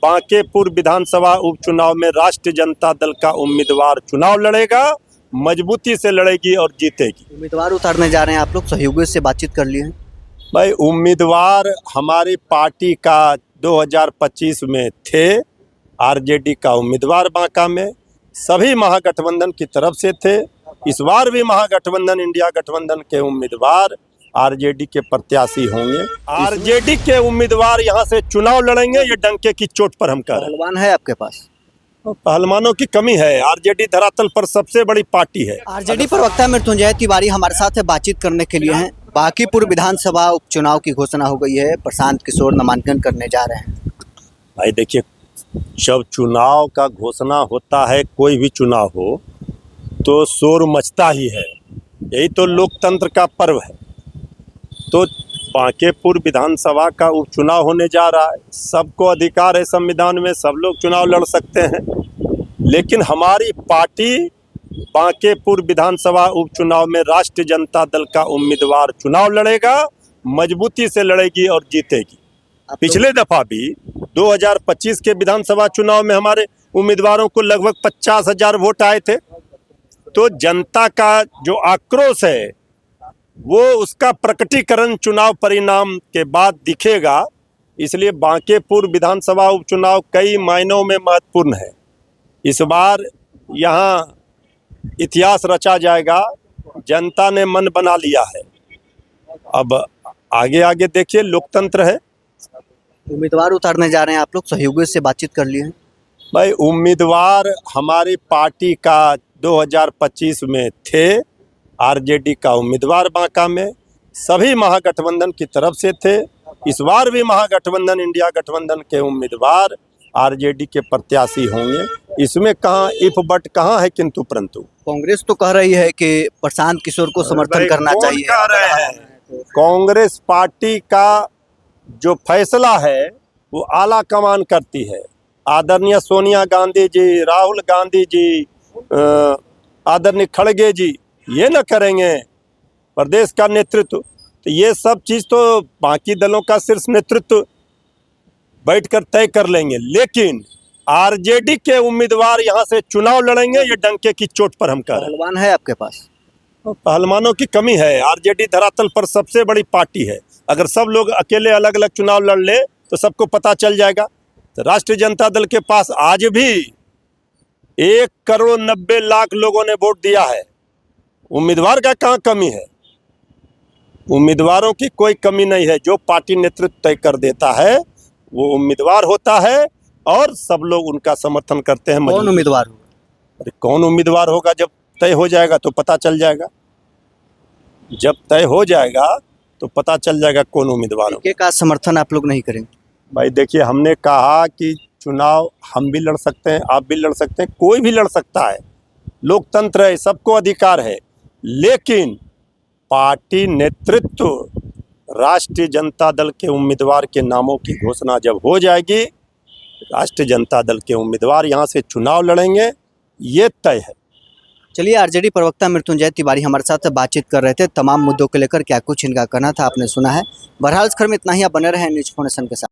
बांकेपुर विधानसभा उपचुनाव में राष्ट्रीय जनता दल का उम्मीदवार चुनाव लड़ेगा, मजबूती से लड़ेगी और जीतेगी। उम्मीदवार उतारने जा रहे हैं आप लोग, सहयोगियों से बातचीत कर लिए हैं? भाई उम्मीदवार हमारी पार्टी का 2025 में थे, आरजेडी का उम्मीदवार बांका में सभी महागठबंधन की तरफ से थे। इस बार भी महागठबंधन इंडिया गठबंधन के उम्मीदवार आरजेडी के प्रत्याशी होंगे। आरजेडी के उम्मीदवार यहां से चुनाव लड़ेंगे, ये डंके की चोट पर हम कह रहे हैं। पहलवान है आपके पास? पहलवानों की कमी है, आरजेडी धरातल पर सबसे बड़ी पार्टी है। आरजेडी प्रवक्ता मृत्युंजय तिवारी हमारे साथ बातचीत करने के लिए हैं। बांकीपुर विधानसभा उपचुनाव की घोषणा हो गई है, प्रशांत किशोर नामांकन करने जा रहे हैं। भाई देखिए, जब चुनाव का घोषणा होता है, कोई भी चुनाव हो तो शोर मचता ही है, यही तो लोकतंत्र का पर्व है। तो बांकेपुर विधानसभा का उपचुनाव होने जा रहा है, सबको अधिकार है संविधान में, सब लोग चुनाव लड़ सकते हैं। लेकिन हमारी पार्टी बांकेपुर विधानसभा उपचुनाव में राष्ट्रीय जनता दल का उम्मीदवार चुनाव लड़ेगा, मजबूती से लड़ेगी और जीतेगी। पिछले दफा भी 2025 के विधानसभा चुनाव में हमारे उम्मीदवारों को लगभग 50,000 वोट आए थे। तो जनता का जो आक्रोश है वो उसका प्रकटीकरण चुनाव परिणाम के बाद दिखेगा। इसलिए बांकेपुर विधानसभा उपचुनाव कई मायनों में महत्वपूर्ण है। इस बार यहाँ इतिहास रचा जाएगा, जनता ने मन बना लिया है। अब आगे आगे देखिए, लोकतंत्र है। उम्मीदवार उतारने जा रहे हैं आप लोग, सहयोगियों से बातचीत कर लिए हैं? भाई उम्मीदवार हमारी पार्टी का 2025 में थे, आरजेडी का उम्मीदवार बांका में सभी महागठबंधन की तरफ से थे। इस बार भी महागठबंधन इंडिया गठबंधन के उम्मीदवार आरजेडी के प्रत्याशी होंगे। इसमें कहाँ इफ बट कहाँ है किंतु परंतु। कांग्रेस तो कह रही है कि प्रशांत किशोर को समर्थन करना चाहिए। कह रहे हैं कांग्रेस पार्टी का जो फैसला है वो आला कमान करती है। आदरणीय सोनिया गांधी जी, राहुल गांधी जी, आदरणीय खड़गे जी ये न करेंगे प्रदेश का नेतृत्व, तो ये सब चीज़ तो बाकी दलों का शीर्ष नेतृत्व बैठकर तय कर लेंगे। लेकिन आरजेडी के उम्मीदवार यहाँ से चुनाव लड़ेंगे, ये डंके की चोट पर हम कह रहे हैं। पहलवान है आपके पास? पहलवानों की कमी है, आरजेडी धरातल पर सबसे बड़ी पार्टी है। अगर सब लोग अकेले अलग अलग चुनाव लड़ ले तो सबको पता चल जाएगा। तो राष्ट्रीय जनता दल के पास आज भी 1,90,00,000 लोगों ने वोट दिया है। उम्मीदवार का कहाँ कमी है? उम्मीदवारों की कोई कमी नहीं है। जो पार्टी नेतृत्व तय कर देता है वो उम्मीदवार होता है और सब लोग उनका समर्थन करते हैं। कौन उम्मीदवार होगा? अरे कौन उम्मीदवार होगा, जब तय हो जाएगा तो पता चल जाएगा। जब तय हो जाएगा तो पता चल जाएगा कौन उम्मीदवार होगा। का समर्थन आप लोग नहीं करेंगे? भाई देखिए, हमने कहा कि चुनाव हम भी लड़ सकते हैं, आप भी लड़ सकते हैं, कोई भी लड़ सकता है, लोकतंत्र है, सबको अधिकार है। लेकिन पार्टी नेतृत्व राष्ट्रीय जनता दल के उम्मीदवार के नामों की घोषणा जब हो जाएगी, राष्ट्रीय जनता दल के उम्मीदवार यहाँ से चुनाव लड़ेंगे, ये तय है। चलिए, आरजेडी प्रवक्ता मृत्युंजय तिवारी हमारे साथ बातचीत कर रहे थे। तमाम मुद्दों को लेकर क्या कुछ इनका कहना था आपने सुना है। बहरहाल इस खबर में इतना ही। आप बने रहे न्यूज़ फाउंडेशन के साथ।